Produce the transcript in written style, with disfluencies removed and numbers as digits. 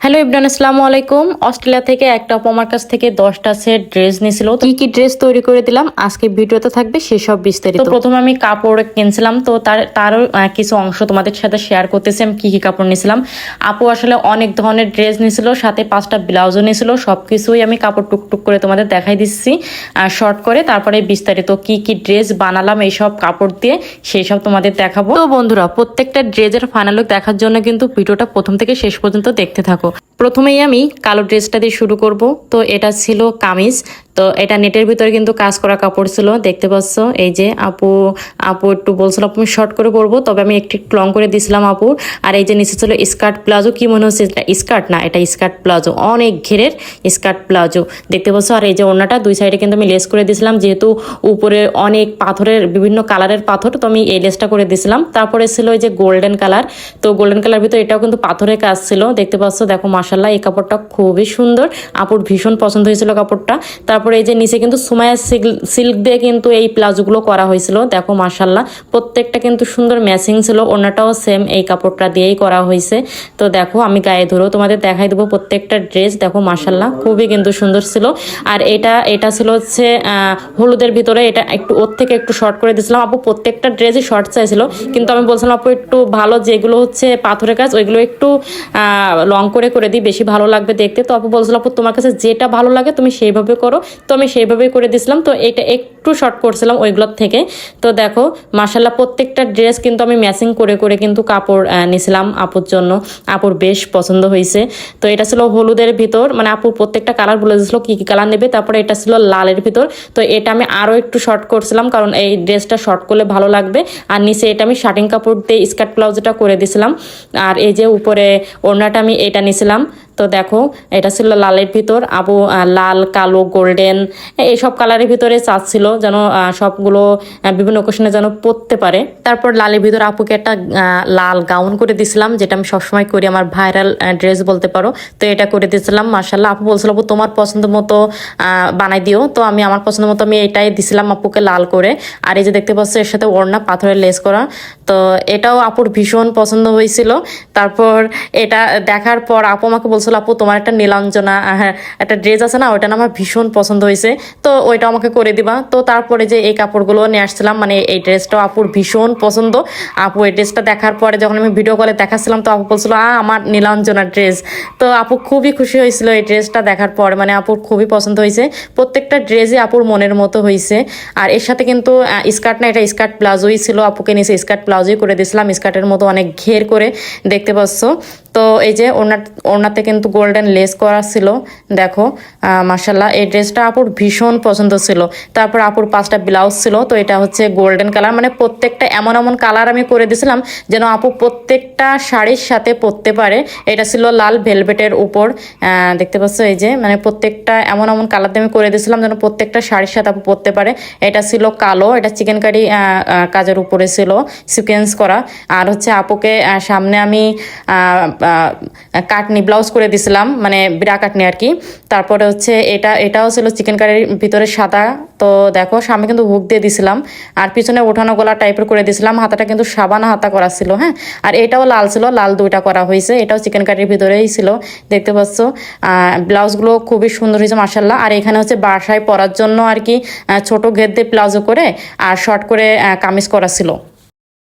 Hello Ibran, আসসালামু আলাইকুম। Australia থেকে একটা আপু আমার কাছ থেকে 10টা সেট ড্রেস নিয়েছিল। কি কি ড্রেস তৈরি করে দিলাম আজকে ভিডিওতে থাকবে সেসব বিস্তারিত। তো প্রথমে আমি কাপড় কিনছিলাম, তো তারও কিছু অংশ তোমাদের সাথে শেয়ার করতেছি আমি কি কি কাপড় নিয়েছিলাম। আপু আসলে অনেক ধরনের ড্রেস নিয়েছিল, সাথে 5টা ব্লাউজও নিয়েছিল। সবকিছুই আমি কাপড় টুকটুক করে তোমাদের দেখাই দিচ্ছি শর্ট করে, তারপরে বিস্তারিত কি কি ড্রেস বানালাম এইসব কাপড় দিয়ে সেই সব তোমাদের দেখাবো। তো বন্ধুরা, প্রত্যেকটা ড্রেসের ফাইনাল লুক দেখার জন্য কিন্তু ভিডিওটা প্রথম থেকে শেষ পর্যন্ত দেখতে থাকো। প্রথমেই আমি কালো ড্রেসটা দিয়ে শুরু করব। তো এটা ছিল কামিজ, তো এটা নেটের ভিতরে কিন্তু কাজ করা কাপড় ছিল, দেখতে পাচ্ছ। এই যে আপু একটু বলছিল আপু শর্ট করে পরবো, তবে আমি একটু লং করে দিছিলাম আপুর। আর এই যে নিচে ছিল স্কার্ট প্লাজো, কি মনে হচ্ছে এটা স্কার্ট? না, এটা স্কার্ট প্লাজো, অনেক ঘেরের স্কার্ট প্লাজো, দেখতে পাচ্ছ। আর এই যে ওড়নাটা দুই সাইডে কিন্তু আমি লেস করে দিয়েছিলাম, যেহেতু উপরে অনেক পাথরের বিভিন্ন কালারের পাথর, তো আমি এই লেসটা করে দিয়েছিলাম। তারপরে ছিল এই যে গোল্ডেন কালার, তো গোল্ডেন কালার ভিতরে এটাও কিন্তু পাথরের কাজ ছিল, দেখতে পাচ্ছ। দেখো মাশাআল্লাহ, এই কাপড়টা খুবই সুন্দর, আপুর ভীষণ পছন্দ হয়েছিল কাপড়টা। তারপরে এই যে নিচে কিন্তু সুমাইয়া সিল্ক দিয়ে কিন্তু এই প্লাজোগুলো করা হয়েছিল, দেখো মাশাআল্লাহ প্রত্যেকটা কিন্তু সুন্দর ম্যাচিং ছিল। ওড়নাটাও সেম এই কাপড়টা দিয়েই করা হয়েছে। তো দেখো আমি গায়ে ধরেও তোমাদের দেখাই দেবো প্রত্যেকটা ড্রেস, দেখো মাশাআল্লাহ খুবই কিন্তু সুন্দর ছিল। আর এটা ছিল হচ্ছে হলুদের ভিতরে, এটা একটু ওর থেকে একটু শর্ট করে দিয়েছিলাম। আপু প্রত্যেকটা ড্রেসই শর্ট চাইছিল, কিন্তু আমি বলছিলাম আপু একটু ভালো যেগুলো হচ্ছে পাথরের কাজ ওইগুলো একটু লং করে দিই, বেশি ভালো লাগবে দেখতে। তো আপু বলছিল আপু তোমার কাছে যেটা ভালো লাগে তুমি সেইভাবে করো, তো আমি সেইভাবেই করে দিয়েছিলাম। তো এটা একটু শর্ট করছিলাম ওইগুলোর থেকে। তো দেখো মাশাআল্লাহ প্রত্যেকটা ড্রেস কিন্তু আমি ম্যাচিং করে কিন্তু কাপড় নিয়েছিলাম আপুর জন্য, আপুর বেশ পছন্দ হয়েছে। তো এটা ছিল হলুদের ভিতর, মানে আপু প্রত্যেকটা কালার বলে দিয়েছিল কি কি কালার নেবে। তারপরে এটা ছিল লালের ভিতর, তো এটা আমি আরও একটু শর্ট করছিলাম কারণ এই ড্রেসটা শর্ট করলে ভালো লাগবে। আর নিচে এটা আমি শার্টিং কাপড় দিয়ে স্কার্ট ব্লাউজটা করে দিয়েছিলাম। আর এই যে উপরে ওড়নাটা আমি এটা নিয়েছিলাম। তো দেখো এটা ছিল লালের ভিতর, আপু লাল কালো গোল্ডেন এইসব কালারের ভিতরে চাচ্ছিল যেন সবগুলো বিভিন্ন ওকেশনে যেন পরতে পারে। তারপর লালের ভিতর আপুকে একটা লাল গাউন করে দিছিলাম, যেটা আমি সবসময় করি, আমার ভাইরাল ড্রেস বলতে পারো। তো এটা করে দিয়েছিলাম। মাশাআল্লাহ আপু বলছিল আপু তোমার পছন্দ মতো বানাই দিও, তো আমি আমার পছন্দ মতো আমি এটাই দিছিলাম আপুকে লাল করে। আর এই যে দেখতে পাচ্ছ এর সাথে ওড়না পাথরের লেস করা, তো এটাও আপুর ভীষণ পছন্দ হয়েছিল। তারপর এটা দেখার পর আপু আমাকে বলছিল আপু তোমার একটা নীলাঞ্জনা একটা ড্রেস আছে না, ওইটা না আমার ভীষণ পছন্দ হয়েছে, তো ওইটা আমাকে করে দিবা। তো তারপরে যে এই কাপড়গুলো নিয়ে আসছিলাম, মানে এই ড্রেসটাও আপুর ভীষণ পছন্দ। আপু এই ড্রেসটা দেখার পরে যখন আমি ভিডিও কলে দেখাচ্ছিলাম, তো আপু বলছিল আমার নীলাঞ্জনার ড্রেস। তো আপু খুবই খুশি হয়েছিল এই ড্রেসটা দেখার পর, মানে আপুর খুবই পছন্দ হয়েছে। প্রত্যেকটা ড্রেসই আপুর মনের মতো হয়েছে। আর এর সাথে কিন্তু স্কার্ট না, এটা স্কার্ট প্লাজোই ছিল, আপুকে নিচে স্কার্ট প্লাজোই করে দিয়েছিলাম, স্কার্টের মতো অনেক ঘের করে, দেখতে পাচ্ছ। তো এই যে ওড়নাতে কিন্তু গোল্ডেন লেস করা ছিল, দেখো মাশাআল্লাহ এই ড্রেসটা আপুর ভীষণ পছন্দ ছিল। তারপর আপুর 5টা ব্লাউজ ছিল, তো এটা হচ্ছে গোল্ডেন কালার, মানে প্রত্যেকটা এমন এমন কালার আমি করে দিয়েছিলাম যেন আপু প্রত্যেকটা শাড়ির সাথে পরতে পারে। এটা ছিল লাল ভেলভেটের উপর, দেখতে পাচ্ছ এই যে, মানে প্রত্যেকটা এমন এমন কালার দিয়ে আমি করে দিয়েছিলাম যেন প্রত্যেকটা শাড়ির সাথে আপু পরতে পারে। এটা ছিল কালো, এটা চিকেন কারি কাজের উপরে ছিল সিকোয়েন্স করা। আর হচ্ছে আপুকে সামনে আমি কাটনি ব্লাউজ করে দিছিলাম, মানে বিরা কাটনি আর কি। তারপরে হচ্ছে এটাও ছিল চিকেন কারির ভিতরে সাদা, তো দেখো সামনে কিন্তু হুক দিয়ে দিছিলাম। আর পিছনে ওঠানো গলা টাইপের করে দিছিলাম, হাতাটা কিন্তু সাবানা হাতা করা ছিল। হ্যাঁ, আর এটাও লাল ছিল, লাল দুইটা করা হয়েছে, এটাও চিকেন কারির ভিতরেই ছিল, দেখতে পাচ্ছ। ব্লাউজগুলো খুবই সুন্দর হয়েছে মাশাআল্লাহ। আর এখানে হচ্ছে বাসায় পরার জন্য আর কি ছোট ঘের দিয়ে প্লাজো করে আর শর্ট করে কামিজ করা ছিল।